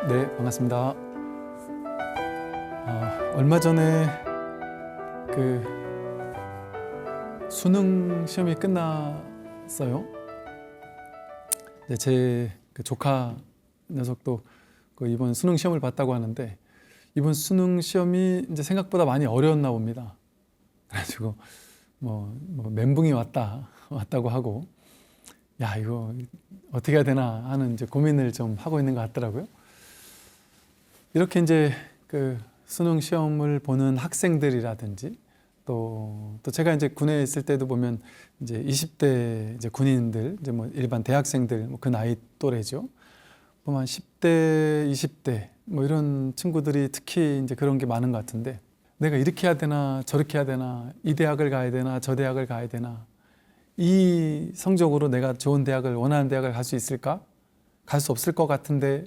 네, 반갑습니다. 얼마 전에 그 수능 시험이 끝났어요. 제 그 조카 녀석도 그 이번 수능 시험을 봤다고 하는데, 이번 수능 시험이 이제 생각보다 많이 어려웠나 봅니다. 그래가지고 멘붕이 왔다고 하고, 야, 이거 어떻게 해야 되나 하는 이제 고민을 좀 하고 있는 것 같더라고요. 이렇게 이제 그 수능 시험을 보는 학생들이라든지 또 제가 이제 군에 있을 때도 보면 이제 20대 이제 군인들, 이제 일반 대학생들, 그 나이 또래죠. 보면 10대, 20대 이런 친구들이 특히 이제 그런 게 많은 것 같은데, 내가 이렇게 해야 되나 저렇게 해야 되나, 이 대학을 가야 되나 저 대학을 가야 되나, 이 성적으로 내가 좋은 대학을, 원하는 대학을 갈 수 있을까? 갈 수 없을 것 같은데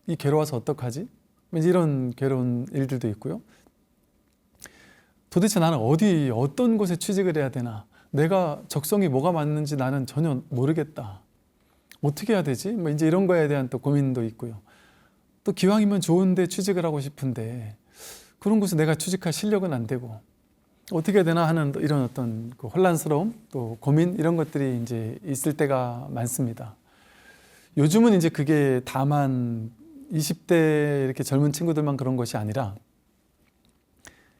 이 괴로워서 어떡하지? 이런 괴로운 일들도 있고요. 도대체 나는 어떤 곳에 취직을 해야 되나? 내가 적성이 뭐가 맞는지 나는 전혀 모르겠다. 어떻게 해야 되지? 이제 이런 거에 대한 또 고민도 있고요. 또 기왕이면 좋은 데 취직을 하고 싶은데 그런 곳에 내가 취직할 실력은 안 되고 어떻게 해야 되나 하는 이런 어떤 그 혼란스러움, 또 고민, 이런 것들이 이제 있을 때가 많습니다. 요즘은 이제 그게 다만 20대 이렇게 젊은 친구들만 그런 것이 아니라,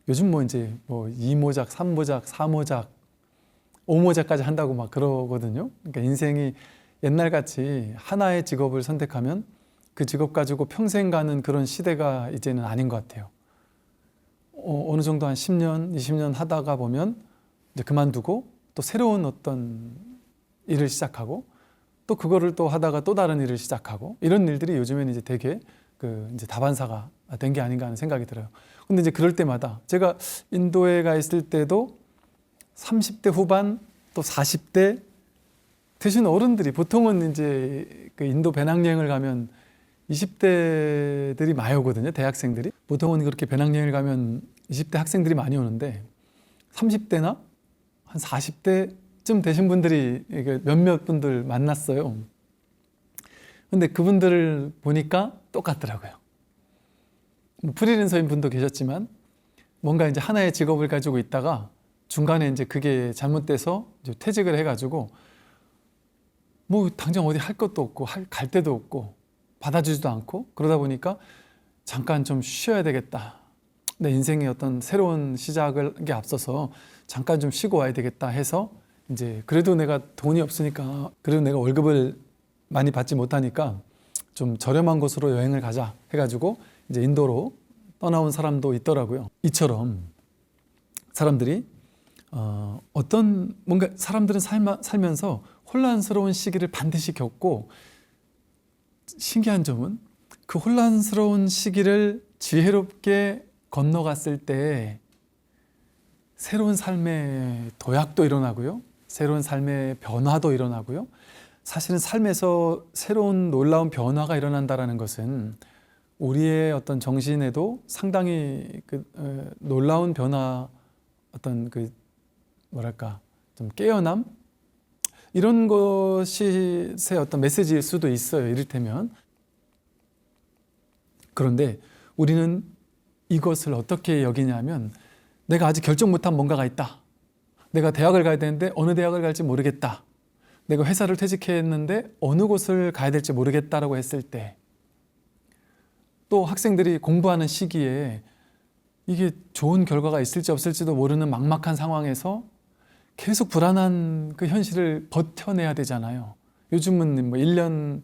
요즘 이제 2모작, 3모작, 4모작, 5모작까지 한다고 막 그러거든요. 그러니까 인생이 옛날같이 하나의 직업을 선택하면 그 직업 가지고 평생 가는 그런 시대가 이제는 아닌 것 같아요. 어느 정도 한 10년, 20년 하다가 보면 이제 그만두고 또 새로운 어떤 일을 시작하고, 또 그거를 또 하다가 또 다른 일을 시작하고, 이런 일들이 요즘에는 이제 되게 이제 다반사가 된 게 아닌가 하는 생각이 들어요. 근데 이제 그럴 때마다, 제가 인도에 가 있을 때도 30대 후반 또 40대 되신 어른들이, 보통은 이제 그 인도 배낭여행을 가면 20대들이 많이 오거든요. 대학생들이. 보통은 그렇게 배낭여행을 가면 20대 학생들이 많이 오는데, 30대나 한 40대쯤 되신 분들이 몇몇 분들 만났어요. 근데 그분들을 보니까 똑같더라고요. 프리랜서인 분도 계셨지만, 뭔가 이제 하나의 직업을 가지고 있다가 중간에 이제 그게 잘못돼서 이제 퇴직을 해가지고 당장 어디 할 것도 없고 갈 데도 없고 받아주지도 않고, 그러다 보니까 잠깐 좀 쉬어야 되겠다, 내 인생의 어떤 새로운 시작에 앞서서 잠깐 좀 쉬고 와야 되겠다 해서, 이제 그래도 내가 돈이 없으니까, 그래도 내가 월급을 많이 받지 못하니까 좀 저렴한 곳으로 여행을 가자 해가지고 이제 인도로 떠나온 사람도 있더라고요. 이처럼 사람들이 뭔가 사람들은 살면서 혼란스러운 시기를 반드시 겪고, 신기한 점은 그 혼란스러운 시기를 지혜롭게 건너갔을 때 새로운 삶의 도약도 일어나고요, 새로운 삶의 변화도 일어나고요. 사실은 삶에서 새로운 놀라운 변화가 일어난다는 것은 우리의 어떤 정신에도 상당히 놀라운 변화, 어떤 좀 깨어남, 이런 것이 새 어떤 메시지일 수도 있어요. 이를테면. 그런데 우리는 이것을 어떻게 여기냐면, 내가 아직 결정 못한 뭔가가 있다. 내가 대학을 가야 되는데 어느 대학을 갈지 모르겠다. 내가 회사를 퇴직했는데 어느 곳을 가야 될지 모르겠다라고 했을 때, 또 학생들이 공부하는 시기에 이게 좋은 결과가 있을지 없을지도 모르는 막막한 상황에서 계속 불안한 그 현실을 버텨내야 되잖아요. 요즘은 1년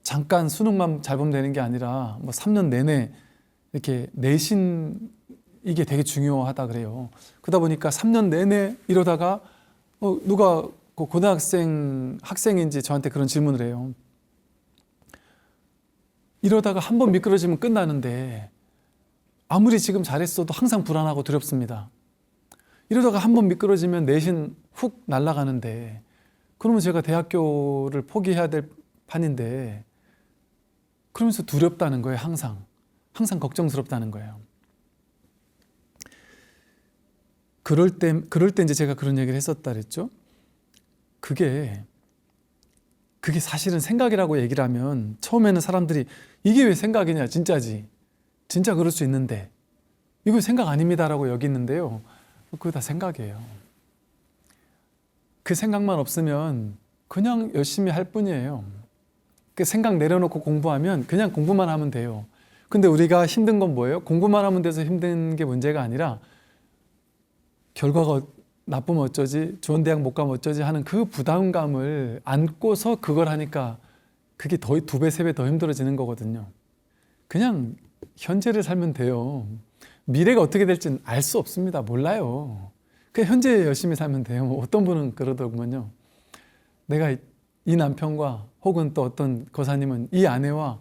잠깐 수능만 잘 보면 되는 게 아니라 3년 내내 이렇게 내신, 이게 되게 중요하다 그래요. 그러다 보니까 3년 내내 이러다가 누가 학생인지 저한테 그런 질문을 해요. 이러다가 한 번 미끄러지면 끝나는데 아무리 지금 잘했어도 항상 불안하고 두렵습니다. 이러다가 한 번 미끄러지면 내신 훅 날아가는데, 그러면 제가 대학교를 포기해야 될 판인데, 그러면서 두렵다는 거예요. 항상 걱정스럽다는 거예요. 그럴 때 이제 제가 그런 얘기를 했었다 그랬죠. 그게 그게 사실은 생각이라고 얘기를 하면 처음에는 사람들이 이게 왜 생각이냐, 진짜지, 진짜 그럴 수 있는데 이거 생각 아닙니다라고 여기는데요, 그거 다 생각이에요. 그 생각만 없으면 그냥 열심히 할 뿐이에요. 그 생각 내려놓고 공부하면 그냥 공부만 하면 돼요. 근데 우리가 힘든 건 뭐예요? 공부만 하면 돼서 힘든 게 문제가 아니라 결과가 나쁘면 어쩌지, 좋은 대학 못 가면 어쩌지 하는 그 부담감을 안고서 그걸 하니까 그게 더 2배, 3배 더 힘들어지는 거거든요. 그냥 현재를 살면 돼요. 미래가 어떻게 될지는 알 수 없습니다. 몰라요. 그냥 현재 열심히 살면 돼요. 어떤 분은 그러더구먼요. 내가 이 남편과 혹은 또 어떤 거사님은 이 아내와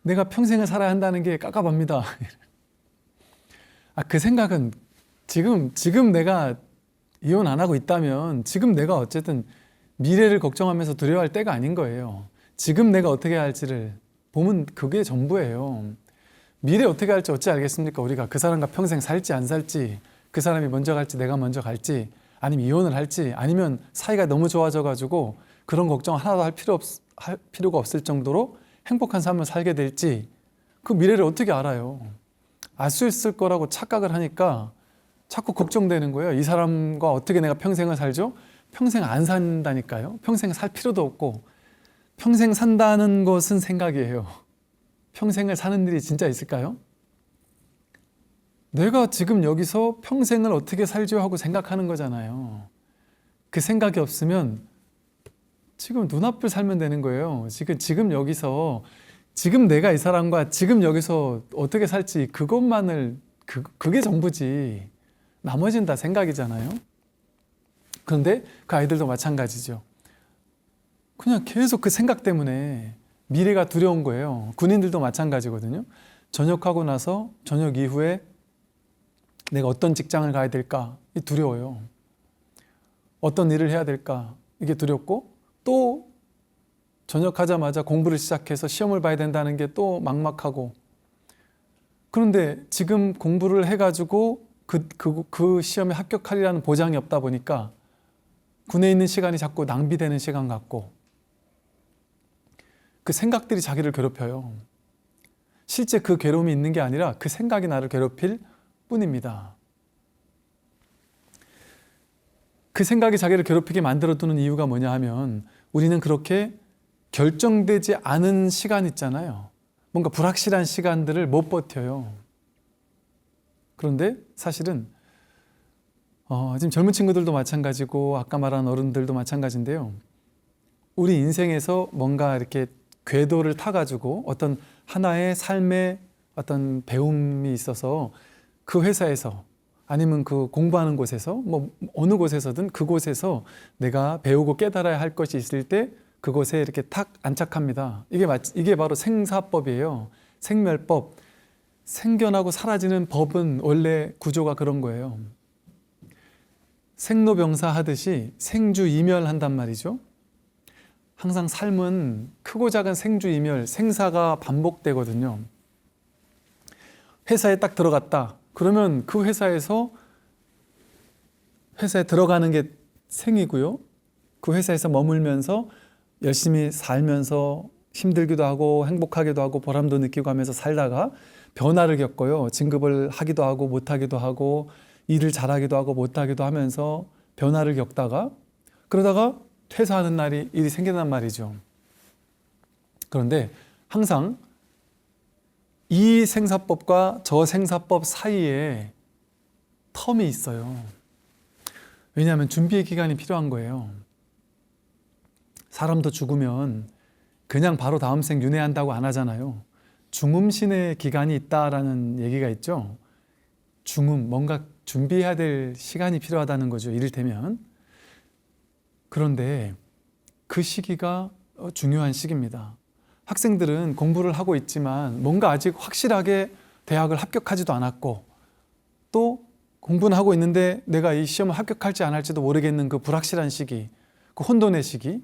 내가 평생을 살아야 한다는 게 깝깝합니다. 그 생각은 지금 내가 이혼 안 하고 있다면 지금 내가 어쨌든 미래를 걱정하면서 두려워할 때가 아닌 거예요. 지금 내가 어떻게 할지를 보면 그게 전부예요. 미래 어떻게 할지 어찌 알겠습니까? 우리가 그 사람과 평생 살지 안 살지, 그 사람이 먼저 갈지 내가 먼저 갈지, 아니면 이혼을 할지, 아니면 사이가 너무 좋아져 가지고 그런 걱정 하나도 할 필요가 없을 정도로 행복한 삶을 살게 될지, 그 미래를 어떻게 알아요? 알 수 있을 거라고 착각을 하니까 자꾸 걱정되는 거예요. 이 사람과 어떻게 내가 평생을 살죠? 평생 안 산다니까요. 평생 살 필요도 없고, 평생 산다는 것은 생각이에요. 평생을 사는 일이 진짜 있을까요? 내가 지금 여기서 평생을 어떻게 살죠 하고 생각하는 거잖아요. 그 생각이 없으면 지금 눈앞을 살면 되는 거예요. 지금 여기서, 지금 내가 이 사람과 지금 여기서 어떻게 살지, 그것만을, 그게 전부지. 나머지는 다 생각이잖아요. 그런데 그 아이들도 마찬가지죠. 그냥 계속 그 생각 때문에 미래가 두려운 거예요. 군인들도 마찬가지거든요. 전역하고 나서 전역 이후에 내가 어떤 직장을 가야 될까? 이게 두려워요. 어떤 일을 해야 될까? 이게 두렵고, 또 전역하자마자 공부를 시작해서 시험을 봐야 된다는 게 또 막막하고, 그런데 지금 공부를 해가지고 그 시험에 합격하리라는 보장이 없다 보니까 군에 있는 시간이 자꾸 낭비되는 시간 같고, 그 생각들이 자기를 괴롭혀요. 실제 그 괴로움이 있는 게 아니라 그 생각이 나를 괴롭힐 뿐입니다. 그 생각이 자기를 괴롭히게 만들어두는 이유가 뭐냐 하면, 우리는 그렇게 결정되지 않은 시간 있잖아요. 뭔가 불확실한 시간들을 못 버텨요. 그런데 사실은 지금 젊은 친구들도 마찬가지고 아까 말한 어른들도 마찬가지인데요. 우리 인생에서 뭔가 이렇게 궤도를 타가지고 어떤 하나의 삶의 어떤 배움이 있어서 그 회사에서, 아니면 그 공부하는 곳에서, 뭐 어느 곳에서든 그곳에서 내가 배우고 깨달아야 할 것이 있을 때 그곳에 이렇게 탁 안착합니다. 이게 바로 생사법이에요. 생멸법. 생겨나고 사라지는 법은 원래 구조가 그런 거예요. 생로병사 하듯이 생주이멸한단 말이죠. 항상 삶은 크고 작은 생주이멸, 생사가 반복되거든요. 회사에 딱 들어갔다. 그러면 그 회사에 들어가는 게 생이고요. 그 회사에서 머물면서 열심히 살면서 힘들기도 하고 행복하기도 하고 보람도 느끼고 하면서 살다가 변화를 겪어요. 진급을 하기도 하고 못하기도 하고 일을 잘하기도 하고 못하기도 하면서 변화를 겪다가, 그러다가 퇴사하는 날이 일이 생긴단 말이죠. 그런데 항상 이 생사법과 저 생사법 사이에 텀이 있어요. 왜냐하면 준비의 기간이 필요한 거예요. 사람도 죽으면 그냥 바로 다음 생 윤회한다고 안 하잖아요. 중음신의 기간이 있다라는 얘기가 있죠. 중음, 뭔가 준비해야 될 시간이 필요하다는 거죠. 이를테면. 그런데 그 시기가 중요한 시기입니다. 학생들은 공부를 하고 있지만 뭔가 아직 확실하게 대학을 합격하지도 않았고, 또 공부는 하고 있는데 내가 이 시험을 합격할지 안 할지도 모르겠는 그 불확실한 시기, 그 혼돈의 시기,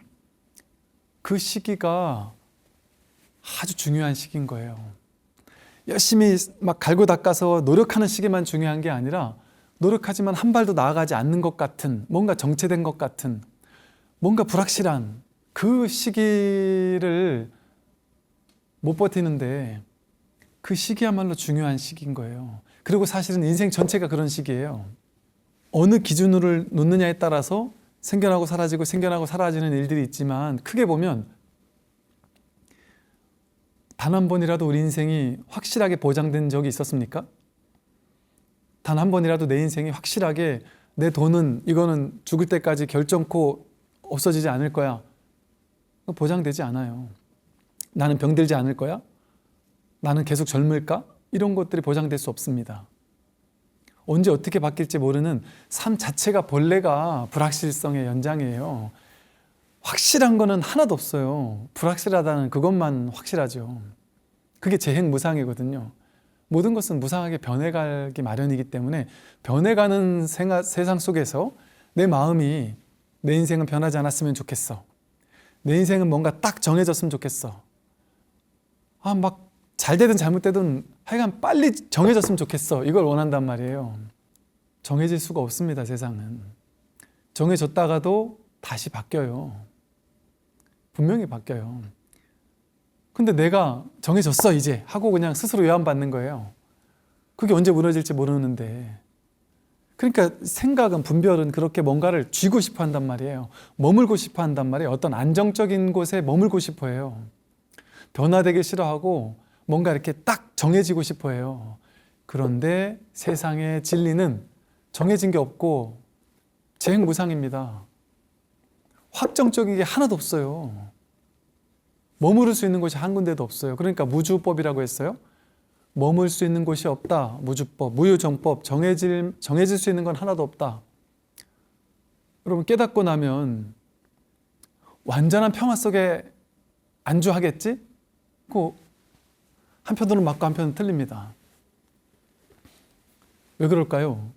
그 시기가 아주 중요한 시기인 거예요. 열심히 막 갈고 닦아서 노력하는 시기만 중요한 게 아니라, 노력하지만 한 발도 나아가지 않는 것 같은, 뭔가 정체된 것 같은, 뭔가 불확실한 그 시기를 못 버티는데 그 시기야말로 중요한 시기인 거예요. 그리고 사실은 인생 전체가 그런 시기예요. 어느 기준으로 놓느냐에 따라서 생겨나고 사라지고 생겨나고 사라지는 일들이 있지만 크게 보면 단 한 번이라도 우리 인생이 확실하게 보장된 적이 있었습니까? 단 한 번이라도 내 인생이 확실하게 내 돈은 이거는 죽을 때까지 결정코 없어지지 않을 거야. 보장되지 않아요. 나는 병들지 않을 거야? 나는 계속 젊을까? 이런 것들이 보장될 수 없습니다. 언제 어떻게 바뀔지 모르는 삶 자체가 본래가 불확실성의 연장이에요. 확실한 거는 하나도 없어요. 불확실하다는 그것만 확실하죠. 그게 재행무상이거든요. 모든 것은 무상하게 변해가기 마련이기 때문에 변해가는 세상 속에서 내 마음이 내 인생은 변하지 않았으면 좋겠어. 내 인생은 뭔가 딱 정해졌으면 좋겠어. 막 잘 되든 잘못되든 하여간 빨리 정해졌으면 좋겠어. 이걸 원한단 말이에요. 정해질 수가 없습니다, 세상은. 정해졌다가도 다시 바뀌어요. 분명히 바뀌어요. 근데 내가 정해졌어 이제 하고 그냥 스스로 외면받는 거예요. 그게 언제 무너질지 모르는데. 그러니까 생각은, 분별은 그렇게 뭔가를 쥐고 싶어 한단 말이에요. 머물고 싶어 한단 말이에요. 어떤 안정적인 곳에 머물고 싶어 해요. 변화되기 싫어하고 뭔가 이렇게 딱 정해지고 싶어 해요. 그런데 세상의 진리는 정해진 게 없고 재행무상입니다. 확정적인 게 하나도 없어요. 머무를 수 있는 곳이 한 군데도 없어요. 그러니까 무주법이라고 했어요. 머물 수 있는 곳이 없다. 무주법, 무유정법, 정해질 수 있는 건 하나도 없다. 여러분 깨닫고 나면 완전한 평화 속에 안주하겠지? 그 한편으로는 맞고 한편은 틀립니다. 왜 그럴까요?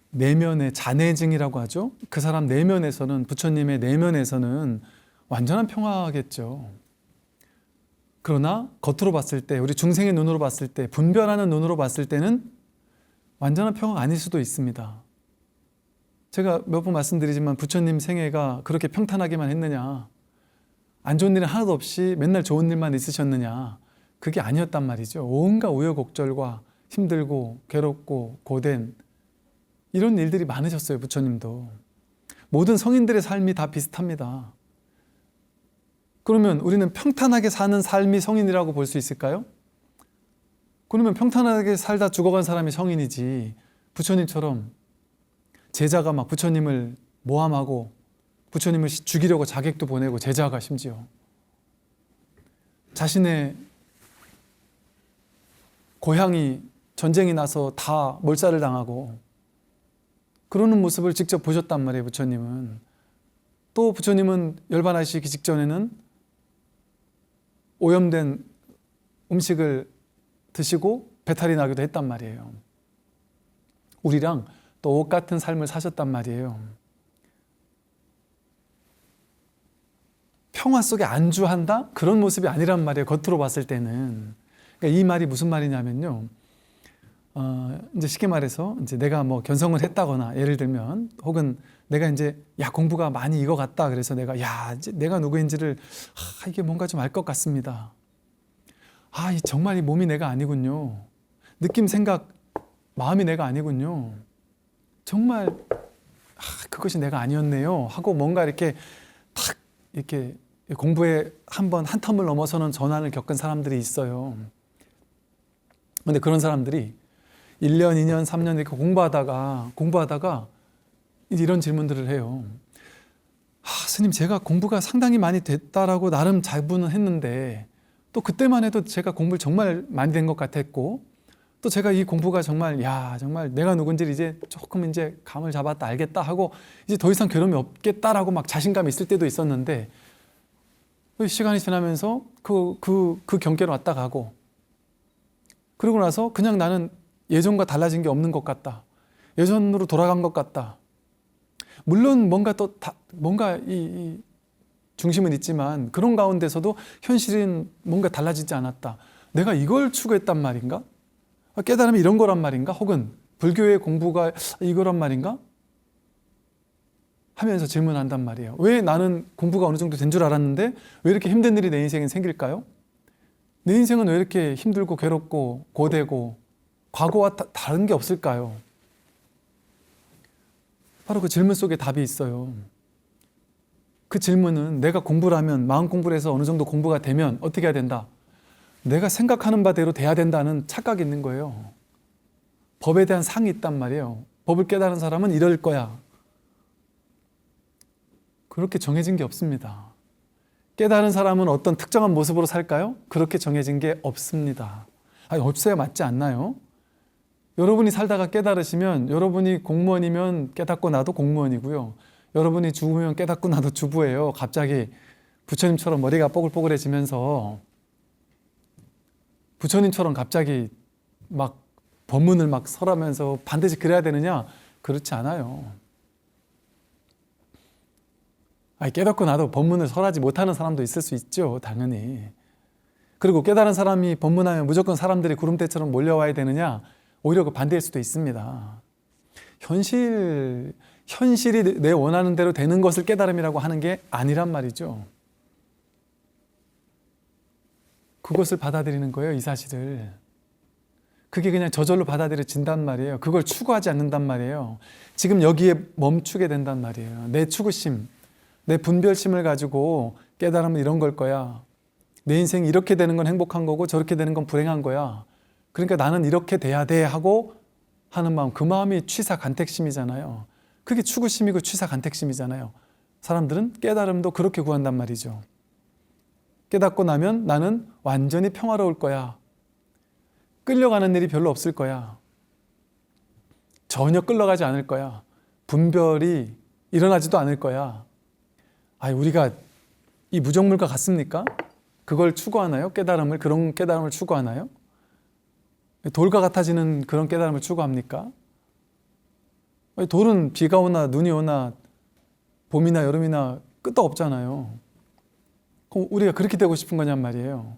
내면의 자내증이라고 하죠. 그 사람 내면에서는, 부처님의 내면에서는 완전한 평화겠죠. 그러나 겉으로 봤을 때, 우리 중생의 눈으로 봤을 때, 분별하는 눈으로 봤을 때는 완전한 평화가 아닐 수도 있습니다. 제가 몇 번 말씀드리지만 부처님 생애가 그렇게 평탄하게만 했느냐, 안 좋은 일은 하나도 없이 맨날 좋은 일만 있으셨느냐, 그게 아니었단 말이죠. 온갖 우여곡절과 힘들고 괴롭고 고된 이런 일들이 많으셨어요. 부처님도. 모든 성인들의 삶이 다 비슷합니다. 그러면 우리는 평탄하게 사는 삶이 성인이라고 볼 수 있을까요? 그러면 평탄하게 살다 죽어간 사람이 성인이지, 부처님처럼 제자가 막 부처님을 모함하고 부처님을 죽이려고 자객도 보내고, 제자가 심지어 자신의 고향이 전쟁이 나서 다 몰살을 당하고 그러는 모습을 직접 보셨단 말이에요. 부처님은. 또 부처님은 열반하시기 직전에는 오염된 음식을 드시고 배탈이 나기도 했단 말이에요. 우리랑 또 옷 같은 삶을 사셨단 말이에요. 평화 속에 안주한다? 그런 모습이 아니란 말이에요. 겉으로 봤을 때는. 그러니까 이 말이 무슨 말이냐면요. 이제 쉽게 말해서 이제 내가 뭐 견성을 했다거나, 예를 들면, 혹은 내가 이제 공부가 많이 익어갔다. 그래서 내가 이제 내가 누구인지를 이게 뭔가 좀 알 것 같습니다. 정말 이 몸이 내가 아니군요. 느낌, 생각, 마음이 내가 아니군요. 정말 그것이 내가 아니었네요. 하고 뭔가 이렇게 탁 이렇게 공부에 한 텀을 넘어서는 전환을 겪은 사람들이 있어요. 근데 그런 사람들이 1년, 2년, 3년 이렇게 공부하다가 이런 질문들을 해요. 스님, 제가 공부가 상당히 많이 됐다라고 나름 자부는 했는데, 또 그때만 해도 제가 공부를 정말 많이 된 것 같았고, 또 제가 이 공부가 정말 정말 내가 누군지 이제 조금 이제 감을 잡았다, 알겠다 하고 이제 더 이상 괴로움이 없겠다라고 막 자신감이 있을 때도 있었는데, 시간이 지나면서 그 경계로 왔다 가고, 그러고 나서 그냥 나는 예전과 달라진 게 없는 것 같다. 예전으로 돌아간 것 같다. 물론 뭔가 이 중심은 있지만 그런 가운데서도 현실은 뭔가 달라지지 않았다. 내가 이걸 추구했단 말인가? 깨달음이 이런 거란 말인가? 혹은 불교의 공부가 이거란 말인가? 하면서 질문한단 말이에요. 왜 나는 공부가 어느 정도 된 줄 알았는데 왜 이렇게 힘든 일이 내 인생에 생길까요? 내 인생은 왜 이렇게 힘들고 괴롭고 고되고 과거와 다른 게 없을까요? 바로 그 질문 속에 답이 있어요. 그 질문은 내가 공부를 하면, 마음 공부를 해서 어느 정도 공부가 되면 어떻게 해야 된다? 내가 생각하는 바대로 돼야 된다는 착각이 있는 거예요. 법에 대한 상이 있단 말이에요. 법을 깨달은 사람은 이럴 거야. 그렇게 정해진 게 없습니다. 깨달은 사람은 어떤 특정한 모습으로 살까요? 그렇게 정해진 게 없습니다. 아니, 없어야 맞지 않나요? 여러분이 살다가 깨달으시면 여러분이 공무원이면 깨닫고 나도 공무원이고요. 여러분이 주부면 깨닫고 나도 주부예요. 갑자기 부처님처럼 머리가 뽀글뽀글해지면서 부처님처럼 갑자기 막 법문을 막 설하면서 반드시 그래야 되느냐? 그렇지 않아요. 아니, 깨닫고 나도 법문을 설하지 못하는 사람도 있을 수 있죠. 당연히. 그리고 깨달은 사람이 법문하면 무조건 사람들이 구름대처럼 몰려와야 되느냐? 오히려 그 반대일 수도 있습니다. 현실이 내 원하는 대로 되는 것을 깨달음이라고 하는 게 아니란 말이죠. 그것을 받아들이는 거예요, 이 사실을. 그게 그냥 저절로 받아들여진단 말이에요. 그걸 추구하지 않는단 말이에요. 지금 여기에 멈추게 된단 말이에요. 내 추구심, 내 분별심을 가지고 깨달으면 이런 걸 거야. 내 인생이 이렇게 되는 건 행복한 거고 저렇게 되는 건 불행한 거야. 그러니까 나는 이렇게 돼야 돼 하고 하는 마음, 그 마음이 취사간택심이잖아요. 그게 추구심이고 취사간택심이잖아요. 사람들은 깨달음도 그렇게 구한단 말이죠. 깨닫고 나면 나는 완전히 평화로울 거야. 끌려가는 일이 별로 없을 거야. 전혀 끌려가지 않을 거야. 분별이 일어나지도 않을 거야. 아니, 우리가 이 무정물과 같습니까? 그걸 추구하나요? 깨달음을, 그런 깨달음을 추구하나요? 돌과 같아지는 그런 깨달음을 추구합니까? 돌은 비가 오나 눈이 오나 봄이나 여름이나 끝도 없잖아요. 그럼 우리가 그렇게 되고 싶은 거냔 말이에요.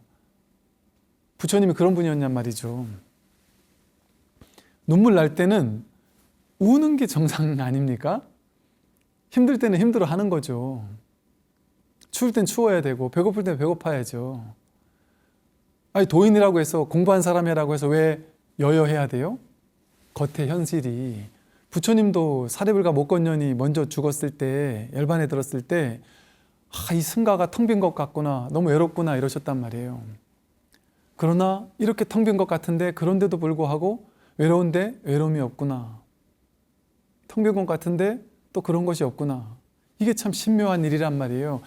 부처님이 그런 분이었냔 말이죠. 눈물 날 때는 우는 게 정상 아닙니까? 힘들 때는 힘들어 하는 거죠. 추울 땐 추워야 되고 배고플 땐 배고파야죠. 아니, 도인이라고 해서, 공부한 사람이라고 해서 왜 여여해야 돼요? 겉의 현실이. 부처님도 사리불가 목건년이 먼저 죽었을 때, 열반에 들었을 때 이 승가가 텅 빈 것 같구나, 너무 외롭구나 이러셨단 말이에요. 그러나 이렇게 텅 빈 것 같은데, 그런데도 불구하고 외로운데 외로움이 없구나, 텅 빈 것 같은데 또 그런 것이 없구나. 이게 참 신묘한 일이란 말이에요.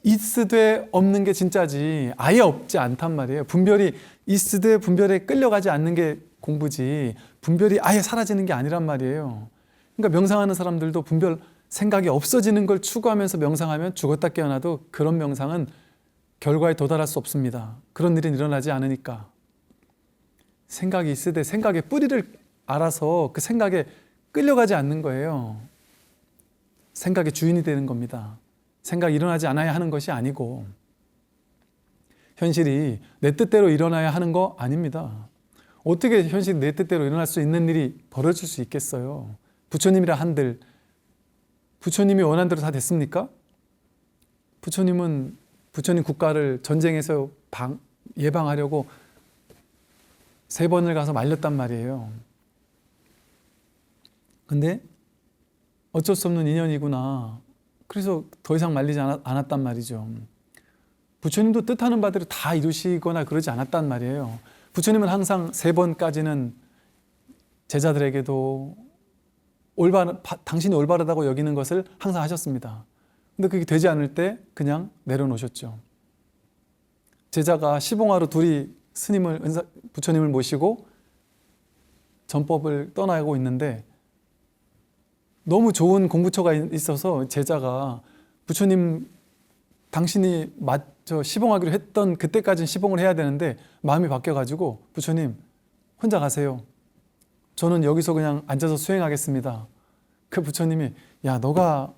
있으되 없는 게 진짜지 아예 없지 않단 말이에요. 분별이 있으되 분별에 끌려가지 않는 게 공부지, 분별이 아예 사라지는 게 아니란 말이에요. 그러니까 명상하는 사람들도 분별 생각이 없어지는 걸 추구하면서 명상하면 죽었다 깨어나도 그런 명상은 결과에 도달할 수 없습니다. 그런 일은 일어나지 않으니까. 생각이 있으되 생각의 뿌리를 알아서 그 생각에 끌려가지 않는 거예요. 생각의 주인이 되는 겁니다. 생각이 일어나지 않아야 하는 것이 아니고, 현실이 내 뜻대로 일어나야 하는 거 아닙니다. 어떻게 현실이 내 뜻대로 일어날 수 있는 일이 벌어질 수 있겠어요? 부처님이라 한들 부처님이 원한 대로 다 됐습니까? 부처님 국가를 전쟁에서 예방하려고 3번을 가서 말렸단 말이에요. 근데 어쩔 수 없는 인연이구나. 그래서 더 이상 말리지 않았단 말이죠. 부처님도 뜻하는 바대로 다 이루시거나 그러지 않았단 말이에요. 부처님은 항상 3번까지는 제자들에게도 당신이 올바르다고 여기는 것을 항상 하셨습니다. 근데 그게 되지 않을 때 그냥 내려놓으셨죠. 제자가 시봉하러 둘이 부처님을 모시고 전법을 떠나고 있는데, 너무 좋은 공부처가 있어서 제자가 부처님 당신이 시봉하기로 했던 그때까지는 시봉을 해야 되는데 마음이 바뀌어가지고, 부처님 혼자 가세요. 저는 여기서 그냥 앉아서 수행하겠습니다. 그 부처님이, 야, 너가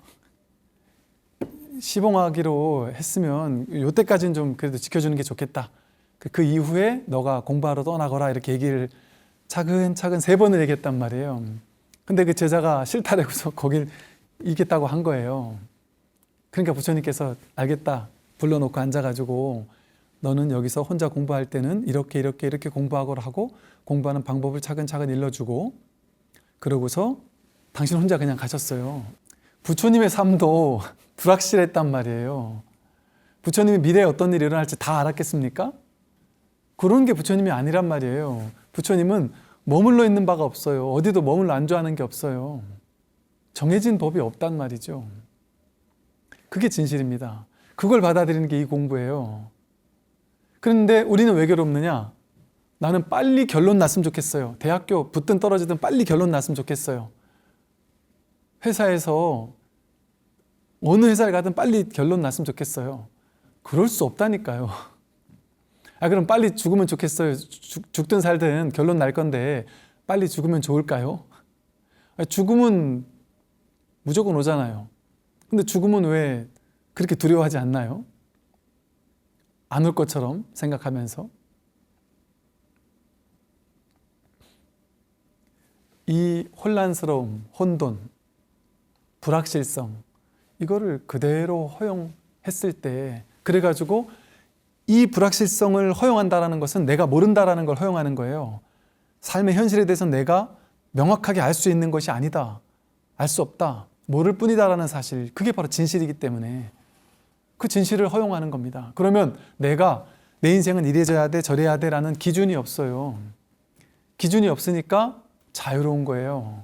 시봉하기로 했으면 요때까지는 좀 그래도 지켜주는 게 좋겠다. 그 이후에 너가 공부하러 떠나거라, 이렇게 얘기를 차근차근 3번을 얘기했단 말이에요. 근데 그 제자가 싫다라고서 거길 이겠다고 한 거예요. 그러니까 부처님께서 알겠다 불러놓고 앉아가지고 너는 여기서 혼자 공부할 때는 이렇게 공부하고 하고 공부하는 방법을 차근차근 일러주고 그러고서 당신 혼자 그냥 가셨어요. 부처님의 삶도 불확실했단 말이에요. 부처님이 미래에 어떤 일이 일어날지 다 알았겠습니까? 그런 게 부처님이 아니란 말이에요. 부처님은 머물러 있는 바가 없어요. 어디도 머물러 안주하는 게 없어요. 정해진 법이 없단 말이죠. 그게 진실입니다. 그걸 받아들이는 게 이 공부예요. 그런데 우리는 왜 괴롭느냐? 나는 빨리 결론 났으면 좋겠어요. 대학교 붙든 떨어지든 빨리 결론 났으면 좋겠어요. 회사에서 어느 회사를 가든 빨리 결론 났으면 좋겠어요. 그럴 수 없다니까요. 그럼 빨리 죽으면 좋겠어요. 죽든 살든 결론 날 건데 빨리 죽으면 좋을까요? 죽음은 무조건 오잖아요. 근데 죽음은 왜 그렇게 두려워하지 않나요? 안 올 것처럼 생각하면서. 이 혼란스러움, 혼돈, 불확실성 이거를 그대로 허용했을 때 그래가지고 이 불확실성을 허용한다는 것은 내가 모른다라는 걸 허용하는 거예요. 삶의 현실에 대해서 내가 명확하게 알 수 있는 것이 아니다. 알 수 없다. 모를 뿐이다라는 사실 그게 바로 진실이기 때문에 그 진실을 허용하는 겁니다. 그러면 내가 내 인생은 이래져야 돼 저래야 돼라는 기준이 없어요. 기준이 없으니까 자유로운 거예요.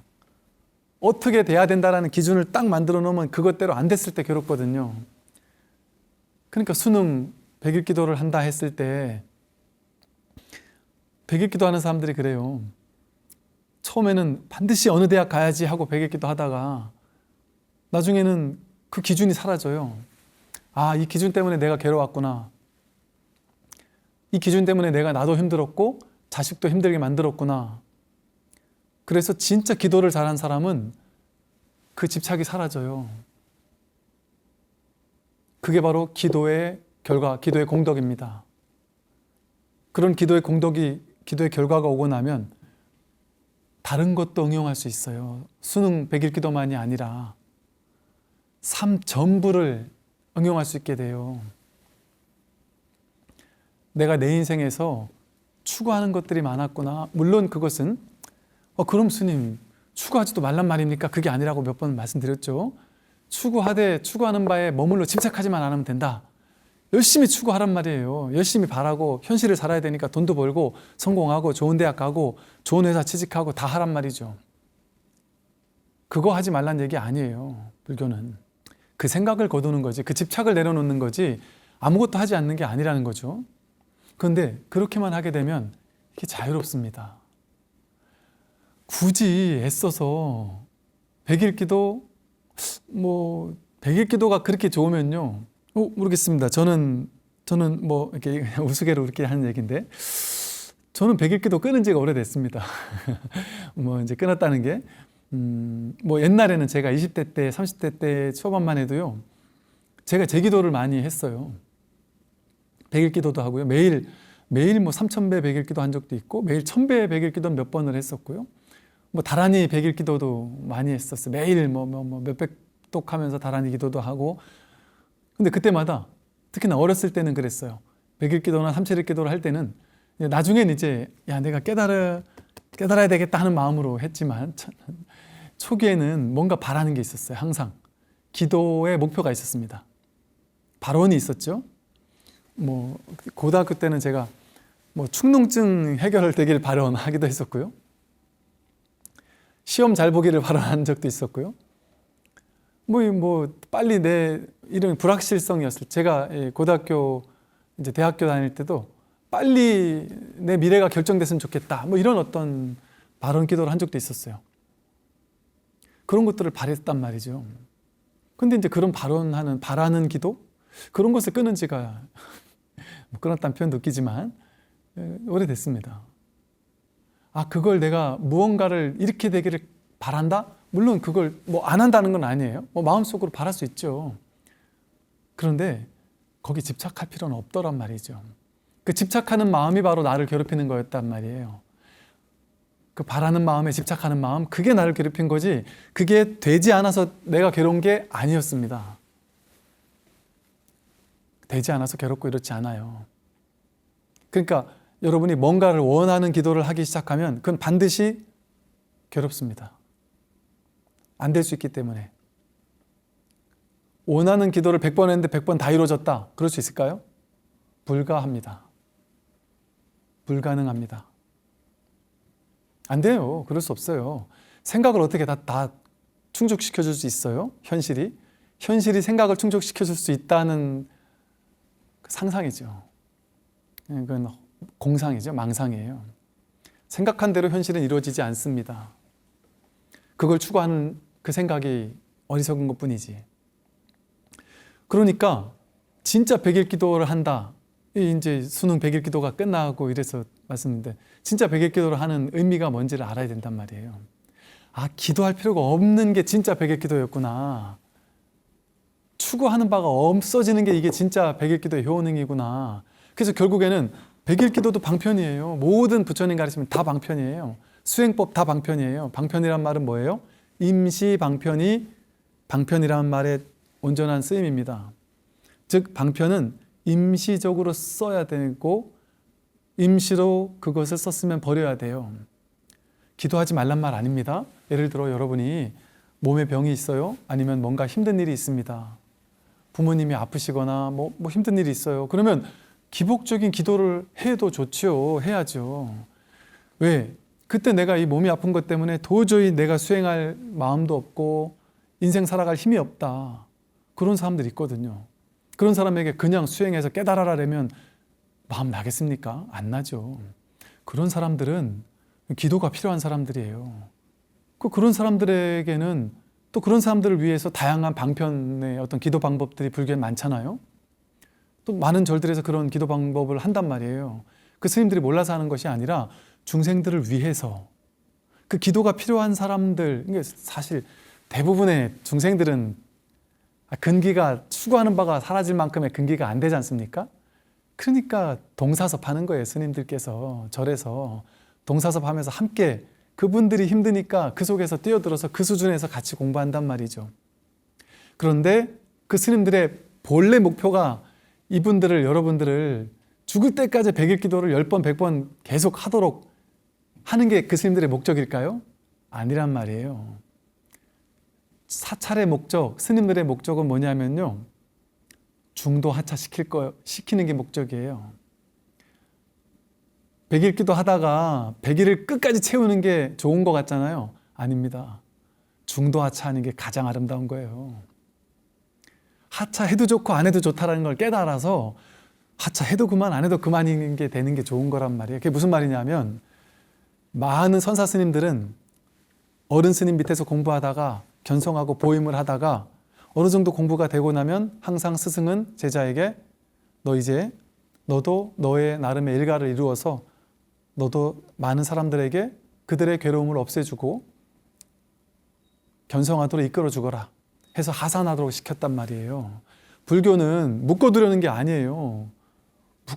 어떻게 돼야 된다라는 기준을 딱 만들어 놓으면 그것대로 안 됐을 때 괴롭거든요. 그러니까 수능 100일 기도를 한다 했을 때 100일 기도하는 사람들이 그래요. 처음에는 반드시 어느 대학 가야지 하고 100일 기도 하다가 나중에는 그 기준이 사라져요. 이 기준 때문에 내가 괴로웠구나. 이 기준 때문에 나도 힘들었고 자식도 힘들게 만들었구나. 그래서 진짜 기도를 잘한 사람은 그 집착이 사라져요. 그게 바로 기도의 결과, 기도의 공덕입니다. 그런 기도의 결과가 오고 나면 다른 것도 응용할 수 있어요. 수능 100일 기도만이 아니라 삶 전부를 응용할 수 있게 돼요. 내가 내 인생에서 추구하는 것들이 많았구나. 물론 그것은 그럼 스님 추구하지도 말란 말입니까? 그게 아니라고 몇 번 말씀드렸죠. 추구하는 바에 머물러 집착하지만 않으면 된다. 열심히 추구하란 말이에요. 열심히 바라고 현실을 살아야 되니까 돈도 벌고 성공하고 좋은 대학 가고 좋은 회사 취직하고 다 하란 말이죠. 그거 하지 말란 얘기 아니에요. 불교는. 그 생각을 거두는 거지, 그 집착을 내려놓는 거지 아무것도 하지 않는 게 아니라는 거죠. 그런데 그렇게만 하게 되면 이게 자유롭습니다. 굳이 애써서 100일 기도 100일 기도가 그렇게 좋으면요. 모르겠습니다. 저는 이렇게 우스개로 이렇게 하는 얘기인데 저는 100일 기도 끊은 지가 오래됐습니다. 이제 끊었다는 게 옛날에는 제가 20대 때, 30대 때 초반만 해도요. 제가 제기도를 많이 했어요. 100일 기도도 하고요. 매일 3000배 100일 기도 한 적도 있고 매일 1000배 100일 기도 몇 번을 했었고요. 다란히 100일 기도도 많이 했었어요. 매일 몇백 독 하면서 다란히 기도도 하고. 근데 그때마다 특히나 어렸을 때는 그랬어요. 100일 기도나 3,7일 기도를 할 때는 나중엔 이제 내가 깨달아야 되겠다 하는 마음으로 했지만 초기에는 뭔가 바라는 게 있었어요. 항상 기도의 목표가 있었습니다. 발언이 있었죠. 고등학교 때는 제가 축농증 해결되길 발언하기도 했었고요. 시험 잘 보기를 발언한 적도 있었고요. 빨리 내 이런 불확실성이었을 제가 고등학교 이제 대학교 다닐 때도 빨리 내 미래가 결정됐으면 좋겠다. 이런 어떤 발언 기도를 한 적도 있었어요. 그런 것들을 바랬단 말이죠. 근데 이제 그런 바라는 기도? 그런 것을 끊은 지가 끊었다는 표현도 웃기지만 오래됐습니다. 그걸 내가 무언가를 이렇게 되기를 바란다? 물론 그걸 안 한다는 건 아니에요. 마음속으로 바랄 수 있죠. 그런데 거기 집착할 필요는 없더란 말이죠. 그 집착하는 마음이 바로 나를 괴롭히는 거였단 말이에요. 그 바라는 마음에 집착하는 마음, 그게 나를 괴롭힌 거지, 그게 되지 않아서 내가 괴로운 게 아니었습니다. 되지 않아서 괴롭고 이렇지 않아요. 그러니까 여러분이 뭔가를 원하는 기도를 하기 시작하면 그건 반드시 괴롭습니다. 안 될 수 있기 때문에. 원하는 기도를 100번 했는데 100번 다 이루어졌다. 그럴 수 있을까요? 불가합니다. 불가능합니다. 안 돼요. 그럴 수 없어요. 생각을 어떻게 다 충족시켜줄 수 있어요? 현실이 생각을 충족시켜줄 수 있다는 상상이죠. 그건 공상이죠. 망상이에요. 생각한 대로 현실은 이루어지지 않습니다. 그걸 추구하는 그 생각이 어리석은 것뿐이지. 그러니까 진짜 100일 기도를 한다. 이제 수능 100일 기도가 끝나고 이래서 말씀드렸는데, 진짜 100일 기도를 하는 의미가 뭔지를 알아야 된단 말이에요. 아, 기도할 필요가 없는 게 진짜 100일 기도였구나. 추구하는 바가 없어지는 게 이게 진짜 100일 기도의 효능이구나. 그래서 결국에는 100일 기도도 방편이에요. 모든 부처님 가르치면 다 방편이에요. 수행법 다 방편이에요. 방편이란 말은 뭐예요? 임시 방편이 방편이라는 말의 온전한 쓰임입니다. 즉 방편은 임시적으로 써야 되고 임시로 그것을 썼으면 버려야 돼요. 기도하지 말란 말 아닙니다. 예를 들어 여러분이 몸에 병이 있어요. 아니면 뭔가 힘든 일이 있습니다. 부모님이 아프시거나 뭐 힘든 일이 있어요. 그러면 기복적인 기도를 해도 좋지요. 해야죠. 왜? 그때 내가 이 몸이 아픈 것 때문에 도저히 내가 수행할 마음도 없고 인생 살아갈 힘이 없다. 그런 사람들이 있거든요. 그런 사람에게 그냥 수행해서 깨달아라라면 마음 나겠습니까? 안 나죠. 그런 사람들은 기도가 필요한 사람들이에요. 그런 사람들에게는 또 그런 사람들을 위해서 다양한 방편의 어떤 기도 방법들이 불교에 많잖아요. 또 많은 절들에서 그런 기도 방법을 한단 말이에요. 그 스님들이 몰라서 하는 것이 아니라 중생들을 위해서 그 기도가 필요한 사람들, 이게 사실 대부분의 중생들은 근기가 추구하는 바가 사라질 만큼의 근기가 안 되지 않습니까? 그러니까 동사섭 하는 거예요. 스님들께서 절에서 동사섭 하면서 함께 그분들이 힘드니까 그 속에서 뛰어들어서 그 수준에서 같이 공부한단 말이죠. 그런데 그 스님들의 본래 목표가 이분들을, 여러분들을 죽을 때까지 100일 기도를 10번, 100번 계속 하도록 하는 게 그 스님들의 목적일까요? 아니란 말이에요. 사찰의 목적, 스님들의 목적은 뭐냐면요, 중도 하차 시키는 게 목적이에요. 100일 기도 하다가 100일을 끝까지 채우는 게 좋은 것 같잖아요. 아닙니다. 중도 하차하는 게 가장 아름다운 거예요. 하차해도 좋고 안 해도 좋다라는 걸 깨달아서 하차해도 그만 안 해도 그만인 게 되는 게 좋은 거란 말이에요. 그게 무슨 말이냐면, 많은 선사 스님들은 어른 스님 밑에서 공부하다가 견성하고 보임을 하다가 어느 정도 공부가 되고 나면 항상 스승은 제자에게 너도 너의 나름의 일가를 이루어서 너도 많은 사람들에게 그들의 괴로움을 없애주고 견성하도록 이끌어 주거라 해서 하산하도록 시켰단 말이에요. 불교는 묶어두려는 게 아니에요.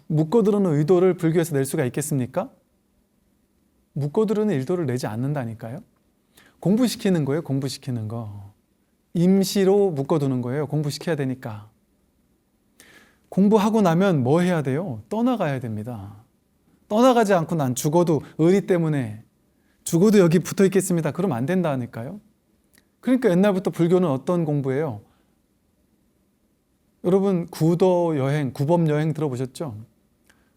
묶어두려는 의도를 불교에서 낼 수가 있겠습니까? 묶어두려는 의도를 내지 않는다니까요. 공부시키는 거예요. 공부시키는 거. 임시로 묶어두는 거예요. 공부시켜야 되니까. 공부하고 나면 뭐 해야 돼요? 떠나가야 됩니다. 떠나가지 않고 난 죽어도 의리 때문에 죽어도 여기 붙어 있겠습니다. 그러면 안 된다니까요. 그러니까 옛날부터 불교는 어떤 공부예요? 여러분 구도 여행, 구법 여행 들어보셨죠?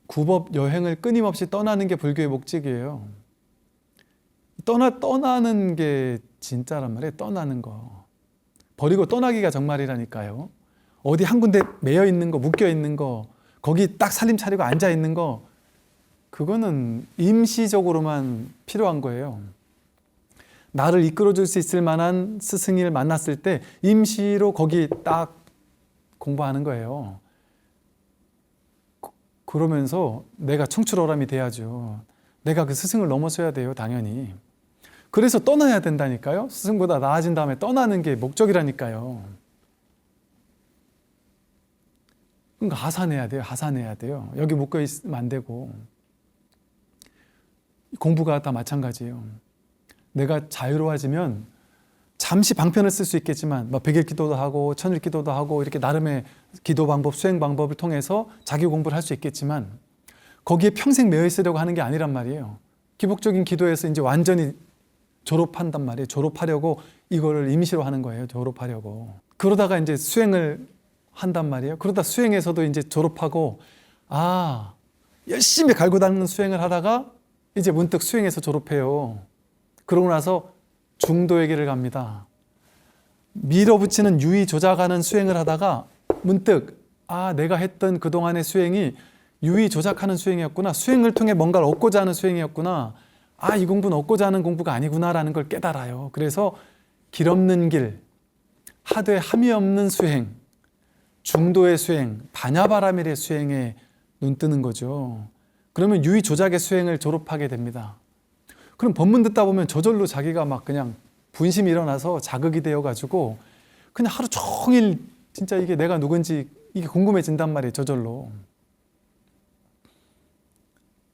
구법 여행을 끊임없이 떠나는 게 불교의 목적이에요. 떠나는 게 진짜란 말이에요. 떠나는 거. 버리고 떠나기가 정말이라니까요. 어디 한 군데 매여 있는 거, 묶여 있는 거, 거기 딱 살림 차리고 앉아 있는 거, 그거는 임시적으로만 필요한 거예요. 나를 이끌어줄 수 있을 만한 스승을 만났을 때 임시로 거기 딱 공부하는 거예요. 그러면서 내가 청출어람이 돼야죠. 내가 그 스승을 넘어서야 돼요, 당연히. 그래서 떠나야 된다니까요. 스승보다 나아진 다음에 떠나는 게 목적이라니까요. 그러니까 하산해야 돼요. 여기 묶여 있으면 안 되고. 공부가 다 마찬가지예요. 내가 자유로워지면 잠시 방편을 쓸 수 있겠지만 뭐 100일 기도도 하고 1000일 기도도 하고 이렇게 나름의 기도 방법, 수행 방법을 통해서 자기 공부를 할 수 있겠지만 거기에 평생 매여 있으려고 하는 게 아니란 말이에요. 기복적인 기도에서 이제 완전히 졸업한단 말이에요. 졸업하려고 이거를 임시로 하는 거예요. 졸업하려고. 그러다가 이제 수행을 한단 말이에요. 그러다 수행에서도 이제 졸업하고 열심히 갈고 닦는 수행을 하다가 이제 문득 수행에서 졸업해요. 그러고 나서 중도의 길을 갑니다. 밀어붙이는 유의 조작하는 수행을 하다가 문득 내가 했던 그동안의 수행이 유의 조작하는 수행이었구나. 수행을 통해 뭔가를 얻고자 하는 수행이었구나. 이 공부는 얻고자 하는 공부가 아니구나라는 걸 깨달아요. 그래서 길 없는 길, 하되 함이 없는 수행, 중도의 수행, 반야바라밀의 수행에 눈 뜨는 거죠. 그러면 유의 조작의 수행을 졸업하게 됩니다. 그럼 법문 듣다 보면 저절로 자기가 막 그냥 분심이 일어나서 자극이 되어가지고 그냥 하루 종일 진짜 이게 내가 누군지 이게 궁금해진단 말이에요. 저절로.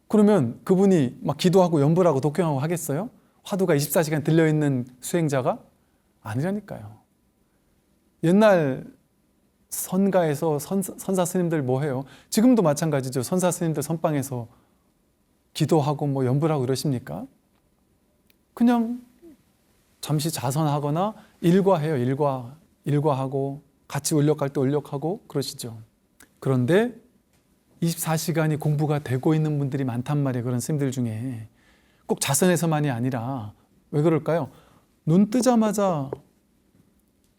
그러면 그분이 막 기도하고 연불하고 독경하고 하겠어요? 화두가 24시간 들려있는 수행자가? 아니라니까요. 옛날 선가에서 선사 스님들 뭐 해요? 지금도 마찬가지죠. 선사 스님들 선방에서 기도하고 뭐 연불하고 이러십니까? 그냥 잠시 자선하거나 일과해요. 일과하고 같이 울력할 때 울력하고 그러시죠. 그런데 24시간이 공부가 되고 있는 분들이 많단 말이에요. 그런 스님들 중에. 꼭 자선해서만이 아니라 왜 그럴까요? 눈 뜨자마자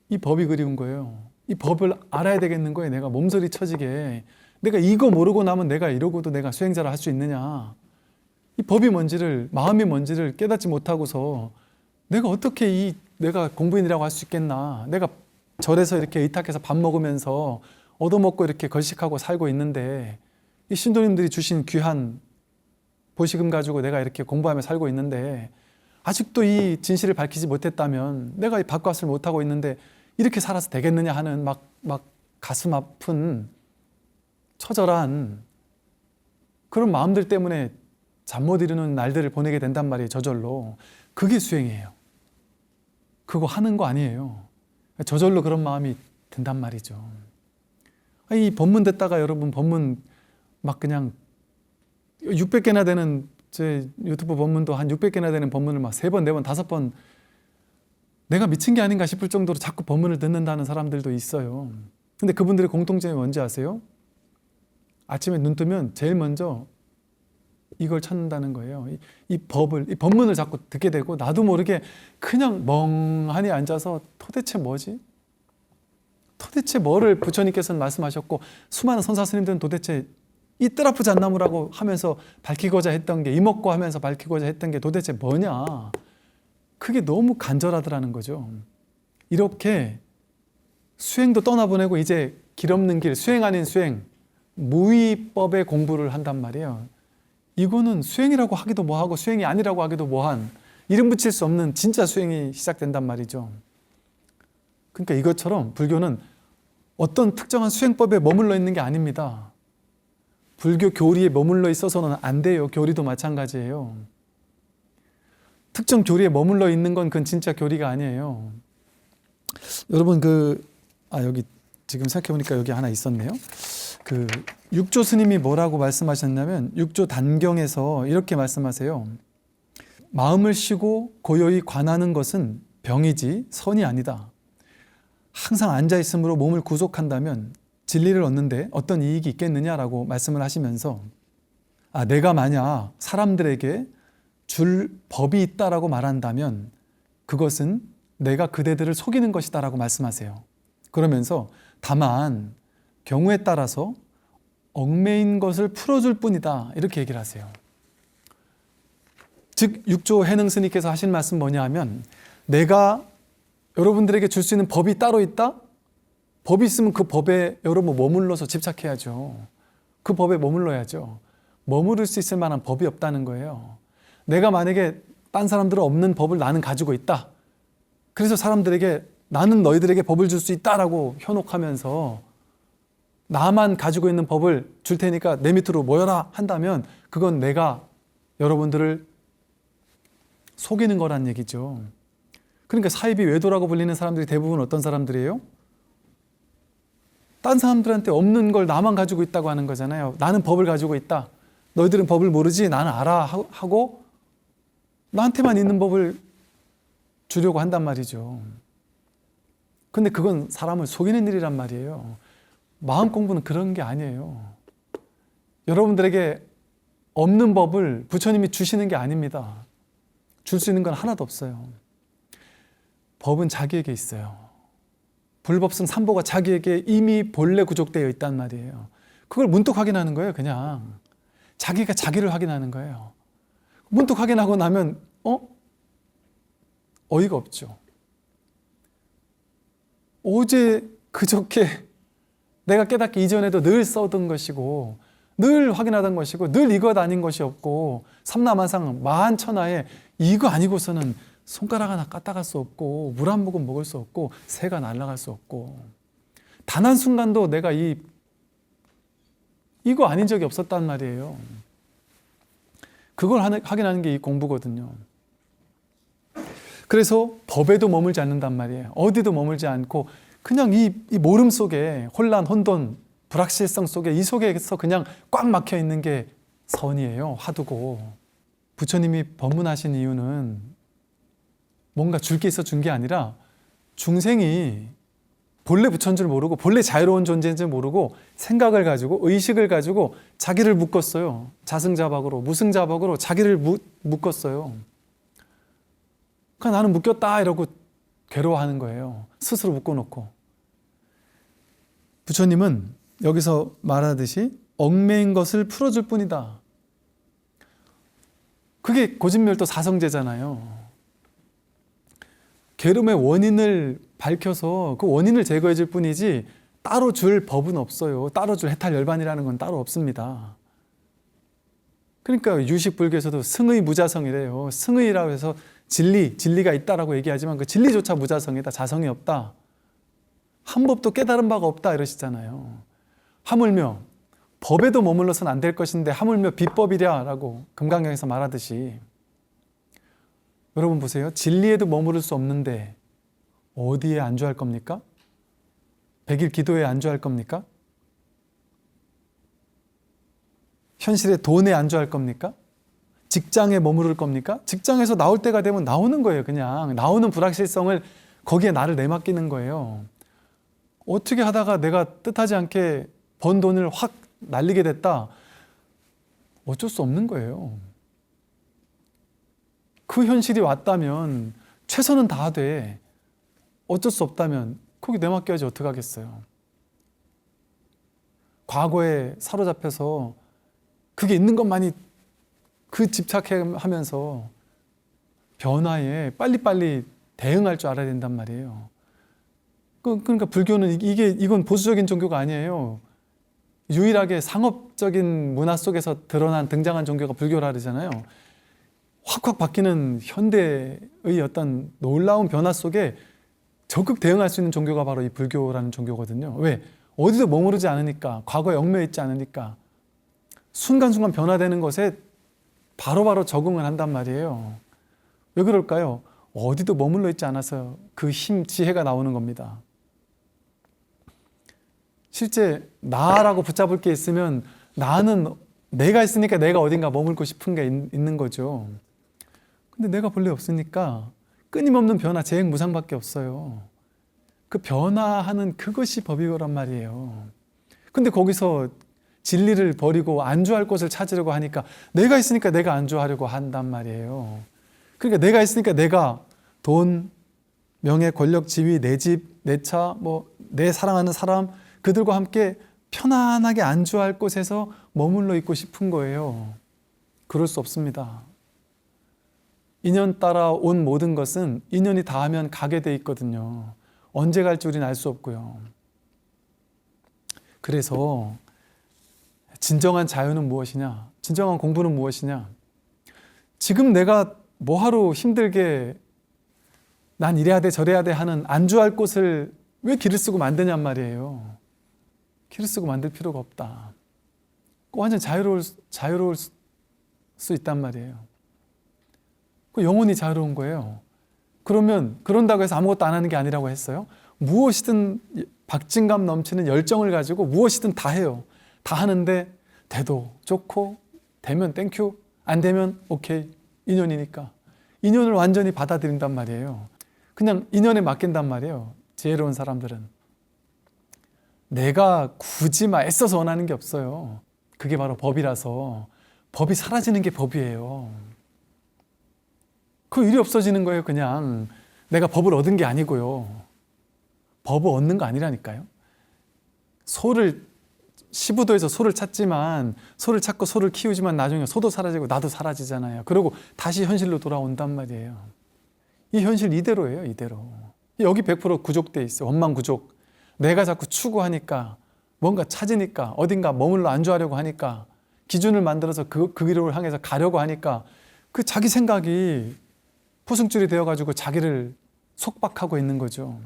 이 법이 그리운 거예요. 이 법을 알아야 되겠는 거예요. 내가 몸서리 쳐지게. 내가 이거 모르고 나면 내가 이러고도 내가 수행자를 할 수 있느냐. 이 법이 뭔지를, 마음이 뭔지를 깨닫지 못하고서 내가 어떻게 내가 공부인이라고 할 수 있겠나. 내가 절에서 이렇게 의탁해서 밥 먹으면서 얻어먹고 이렇게 걸식하고 살고 있는데 이 신도님들이 주신 귀한 보시금 가지고 내가 이렇게 공부하며 살고 있는데 아직도 이 진실을 밝히지 못했다면 내가 이 밥값을 못하고 있는데 이렇게 살아서 되겠느냐 하는 막 가슴 아픈 처절한 그런 마음들 때문에 잠 못 이루는 날들을 보내게 된단 말이에요. 저절로. 그게 수행이에요. 그거 하는 거 아니에요. 저절로 그런 마음이 든단 말이죠. 이 법문 듣다가 여러분 법문 막 그냥 600개나 되는 제 유튜브 법문도 한 600개나 되는 법문을 막 3번, 4번, 5번 내가 미친 게 아닌가 싶을 정도로 자꾸 법문을 듣는다는 사람들도 있어요. 근데 그분들의 공통점이 뭔지 아세요? 아침에 눈 뜨면 제일 먼저 이걸 찾는다는 거예요. 이 법문을 자꾸 듣게 되고 나도 모르게 그냥 멍하니 앉아서 도대체 뭐지? 도대체 뭐를 부처님께서는 말씀하셨고 수많은 선사 스님들은 도대체 이 뜰 아프 잣나무라고 하면서 밝히고자 했던 게 이먹고 하면서 밝히고자 했던 게 도대체 뭐냐? 그게 너무 간절하더라는 거죠. 이렇게 수행도 떠나보내고 이제 길 없는 길, 수행 아닌 수행, 무위법의 공부를 한단 말이에요. 이거는 수행이라고 하기도 뭐하고 수행이 아니라고 하기도 뭐한 이름 붙일 수 없는 진짜 수행이 시작된단 말이죠. 그러니까 이것처럼 불교는 어떤 특정한 수행법에 머물러 있는 게 아닙니다. 불교 교리에 머물러 있어서는 안 돼요. 교리도 마찬가지예요. 특정 교리에 머물러 있는 건 그건 진짜 교리가 아니에요. 여러분 여기 지금 생각해보니까 여기 하나 있었네요. 육조 스님이 뭐라고 말씀하셨냐면 육조 단경에서 이렇게 말씀하세요. 마음을 쉬고 고요히 관하는 것은 병이지 선이 아니다. 항상 앉아있음으로 몸을 구속한다면 진리를 얻는데 어떤 이익이 있겠느냐라고 말씀을 하시면서 내가 만약 사람들에게 줄 법이 있다라고 말한다면 그것은 내가 그대들을 속이는 것이다라고 말씀하세요. 그러면서 다만 경우에 따라서 얽매인 것을 풀어줄 뿐이다 이렇게 얘기를 하세요. 즉 육조 해능 스님께서 하신 말씀 뭐냐 하면 내가 여러분들에게 줄 수 있는 법이 따로 있다? 법이 있으면 그 법에 여러분 머물러서 집착해야죠. 그 법에 머물러야죠. 머무를 수 있을 만한 법이 없다는 거예요. 내가 만약에 딴 사람들은 없는 법을 나는 가지고 있다. 그래서 사람들에게 나는 너희들에게 법을 줄 수 있다라고 현혹하면서 나만 가지고 있는 법을 줄 테니까 내 밑으로 모여라 한다면 그건 내가 여러분들을 속이는 거란 얘기죠. 그러니까 사이비 외도라고 불리는 사람들이 대부분 어떤 사람들이에요? 딴 사람들한테 없는 걸 나만 가지고 있다고 하는 거잖아요. 나는 법을 가지고 있다. 너희들은 법을 모르지 나는 알아 하고 나한테만 있는 법을 주려고 한단 말이죠. 근데 그건 사람을 속이는 일이란 말이에요. 마음 공부는 그런 게 아니에요. 여러분들에게 없는 법을 부처님이 주시는 게 아닙니다. 줄 수 있는 건 하나도 없어요. 법은 자기에게 있어요. 불법성 삼보가 자기에게 이미 본래 구족되어 있단 말이에요. 그걸 문득 확인하는 거예요. 그냥 자기가 자기를 확인하는 거예요. 문득 확인하고 나면 어이가 없죠. 어제 그저께 내가 깨닫기 이전에도 늘 써던 것이고 늘 확인하던 것이고 늘 이것 아닌 것이 없고 삼라만상 만천하에 이거 아니고서는 손가락 하나 까딱할 수 없고 물 한 모금 먹을 수 없고 새가 날아갈 수 없고 단 한순간도 내가 이거 아닌 적이 없었단 말이에요. 그걸 확인하는 게 이 공부거든요. 그래서 법에도 머물지 않는단 말이에요. 어디도 머물지 않고 그냥 이 모름 속에 혼란, 혼돈, 불확실성 속에 이 속에서 그냥 꽉 막혀 있는 게 선이에요. 화두고. 부처님이 법문하신 이유는 뭔가 줄 게 있어 준 게 아니라 중생이 본래 부처인 줄 모르고 본래 자유로운 존재인 줄 모르고 생각을 가지고 의식을 가지고 자기를 묶었어요. 자승자박으로 무승자박으로 자기를 묶었어요. 그러니까 나는 묶였다 이러고 괴로워하는 거예요. 스스로 묶어놓고. 부처님은 여기서 말하듯이 얽매인 것을 풀어줄 뿐이다. 그게 고진멸도 사성제잖아요. 괴로움의 원인을 밝혀서 그 원인을 제거해 줄 뿐이지 따로 줄 법은 없어요. 따로 줄 해탈 열반이라는 건 따로 없습니다. 그러니까 유식불교에서도 승의 무자성이래요. 승의라고 해서 진리가 있다라고 얘기하지만 그 진리조차 무자성이다. 자성이 없다. 한 법도 깨달은 바가 없다 이러시잖아요. 하물며 법에도 머물러서는 안 될 것인데 하물며 비법이랴라고 금강경에서 말하듯이 여러분 보세요. 진리에도 머무를 수 없는데 어디에 안주할 겁니까? 백일 기도에 안주할 겁니까? 현실의 돈에 안주할 겁니까? 직장에 머무를 겁니까? 직장에서 나올 때가 되면 나오는 거예요. 그냥 나오는 불확실성을 거기에 나를 내맡기는 거예요. 어떻게 하다가 내가 뜻하지 않게 번 돈을 확 날리게 됐다. 어쩔 수 없는 거예요. 그 현실이 왔다면 최선은 다하되 어쩔 수 없다면 거기 내맡겨야지 어떡하겠어요. 과거에 사로잡혀서 그게 있는 것만이 그 집착하면서 변화에 빨리빨리 대응할 줄 알아야 된단 말이에요. 그러니까 불교는 이건 보수적인 종교가 아니에요. 유일하게 상업적인 문화 속에서 등장한 종교가 불교라 그러잖아요. 확확 바뀌는 현대의 어떤 놀라운 변화 속에 적극 대응할 수 있는 종교가 바로 이 불교라는 종교거든요. 왜? 어디도 머무르지 않으니까, 과거에 얽매여 있지 않으니까 순간순간 변화되는 것에 바로바로 적응을 한단 말이에요. 왜 그럴까요? 어디도 머물러 있지 않아서 그 힘, 지혜가 나오는 겁니다. 실제 나라고 붙잡을 게 있으면 나는 내가 있으니까 내가 어딘가 머물고 싶은 게 있는 거죠. 근데 내가 본래 없으니까 끊임없는 변화, 재행무상밖에 없어요. 그 변화하는 그것이 법이란 말이에요. 근데 거기서 진리를 버리고 안주할 곳을 찾으려고 하니까 내가 있으니까 내가 안주하려고 한단 말이에요. 그러니까 내가 있으니까 내가 돈, 명예, 권력, 지위, 내 집, 내 차, 내 사랑하는 사람 그들과 함께 편안하게 안주할 곳에서 머물러 있고 싶은 거예요. 그럴 수 없습니다. 인연 따라 온 모든 것은 인연이 닿으면 가게 돼 있거든요. 언제 갈지 우리는 알 수 없고요. 그래서 진정한 자유는 무엇이냐? 진정한 공부는 무엇이냐? 지금 내가 뭐하러 힘들게 난 이래야 돼 저래야 돼 하는 안주할 곳을 왜 길을 쓰고 만드냔 말이에요. 길을 쓰고 만들 필요가 없다. 완전 자유로울 수 있단 말이에요. 그 영혼이 자유로운 거예요. 그러면 그런다고 해서 아무것도 안 하는 게 아니라고 했어요. 무엇이든 박진감 넘치는 열정을 가지고 무엇이든 다 해요. 다 하는데 돼도 좋고 되면 땡큐, 안 되면 오케이, 인연이니까 인연을 완전히 받아들인단 말이에요. 그냥 인연에 맡긴단 말이에요. 지혜로운 사람들은 내가 굳이 막 애써서 원하는 게 없어요. 그게 바로 법이라서. 법이 사라지는 게 법이에요. 그 일이 없어지는 거예요. 그냥 내가 법을 얻은 게 아니고요. 법을 얻는 거 아니라니까요. 소를 시부도에서 소를 찾지만 소를 찾고 소를 키우지만 나중에 소도 사라지고 나도 사라지잖아요. 그리고 다시 현실로 돌아온단 말이에요. 이 현실 이대로예요. 이대로. 여기 100% 구족돼 있어. 원망 구족. 내가 자꾸 추구하니까 뭔가 찾으니까 어딘가 머물러 안주하려고 하니까 기준을 만들어서 그 길을 향해서 가려고 하니까 그 자기 생각이 포승줄이 되어가지고 자기를 속박하고 있는 거죠.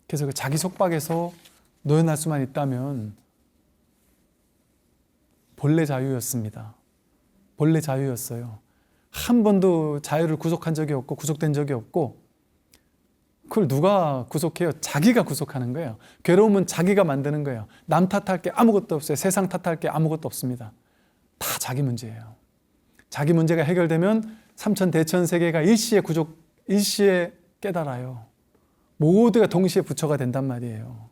그래서 그 자기 속박에서 노연할 수만 있다면 본래 자유였습니다. 본래 자유였어요. 한 번도 자유를 구속한 적이 없고 구속된 적이 없고 그걸 누가 구속해요? 자기가 구속하는 거예요. 괴로움은 자기가 만드는 거예요. 남 탓할 게 아무것도 없어요. 세상 탓할 게 아무것도 없습니다. 다 자기 문제예요. 자기 문제가 해결되면 삼천대천 세계가 일시에 깨달아요. 모두가 동시에 부처가 된단 말이에요.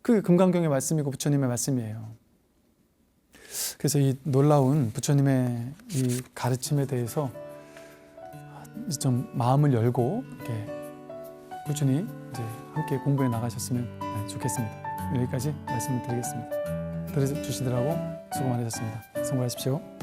그게 금강경의 말씀이고 부처님의 말씀이에요. 그래서 이 놀라운 부처님의 이 가르침에 대해서 좀 마음을 열고 이렇게 꾸준히 이제 함께 공부해 나가셨으면 좋겠습니다. 여기까지 말씀을 드리겠습니다. 들어주시더라고 수고 많으셨습니다. 성공하십시오.